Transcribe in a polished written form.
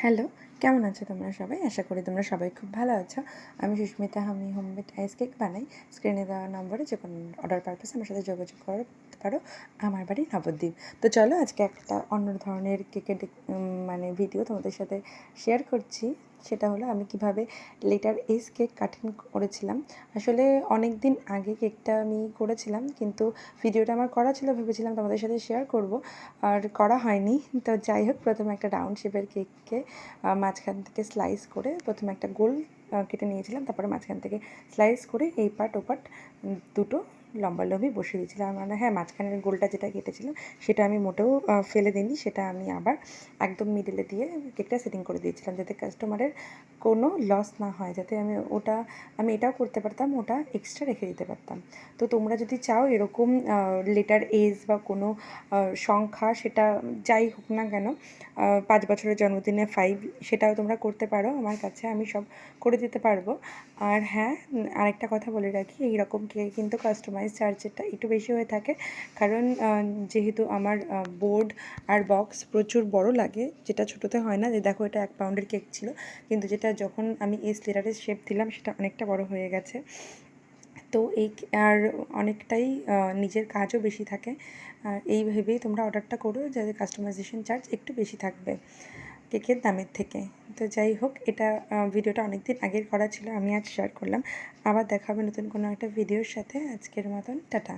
Hello, কেমন আছো তোমরা সবাই? আশা করি তোমরা সবাই খুব ভালো আছো। আমি সুস্মিতা, আমি হোমমেড আইস কেক বানাই। স্ক্রিনে দেওয়া নম্বরে যে কোনো অর্ডার পারপাসে আমার সাথে যোগাযোগ করতে পারো। আমার বাড়ি নবদ্বীপ। তো চলো আজকে একটা অন্য ধরনের কেকের মানে ভিডিও তোমাদের সাথে শেয়ার করছি। সেটা হলো আমি কিভাবে লেটার এস কেক কাটিং করেছিলাম। আসলে অনেক দিন আগে কেকটা আমি করেছিলাম, কিন্তু ভিডিওটা আমার করা ছিল, ভেবেছিলাম তোমাদের সাথে শেয়ার করব, আর করা হয়নি। তো যাই হোক, প্রথমে একটা রাউন্ড শেপের কেককে মাঝখান থেকে স্লাইস করে প্রথমে একটা গোল কেটে নিয়েছিলাম, তারপরে মাঝখান থেকে স্লাইস করে এই পার্ট ও পার্ট দুটো লম্বালম্বি বসিয়ে দিয়েছিলাম। মানে হ্যাঁ, মাঝখানের গোলটা যেটা কেটেছিলাম সেটা আমি মোটেও ফেলে দিইনি, সেটা আমি আবার একদম মিডলে দিয়ে কেকটা সেটিং করে দিয়েছিলাম, যাতে কাস্টমারের কোনো লস না হয়, যাতে আমি এটাও করতে পারতাম, ওটা এক্সট্রা রেখে দিতে পারতাম। তো তোমরা যদি চাও এরকম লেটার এজ বা কোনো সংখ্যা, সেটা যাই হোক না কেন, 5 বছরের জন্মদিনে 5, সেটাও তোমরা করতে পারো আমার কাছে, আমি সব করে দিতে পারবো। আর হ্যাঁ, আরেকটা কথা বলে রাখি, এইরকম কেক কিন্তু কাস্টমাইজ চার্জেরটা একটু বেশি হয়ে থাকে, কারণ যেহেতু আমার বোর্ড আর বক্স প্রচুর বড় লাগে, যেটা ছোটোতে হয় না। যে দেখো, এটা 1 পাউন্ডের কেক ছিল, কিন্তু যেটা যখন আমি এস লেটারের শেপ দিলাম সেটা অনেকটা বড় হয়ে গেছে। তো আর অনেকটাই নিজের কাজও বেশি থাকে। এই ভেবেই তোমরা অর্ডারটা করো, যাতে কাস্টমাইজেশন চার্জ একটু বেশি থাকবে কেকের দামের থেকে। তো যাই হোক, এটা ভিডিওটা অনেক দিন আগের করা ছিল, আমি আজ শেয়ার করলাম। আবার দেখা হবে নতুন কোনো একটা ভিডিওর সাথে। আজকের মতন টাটা।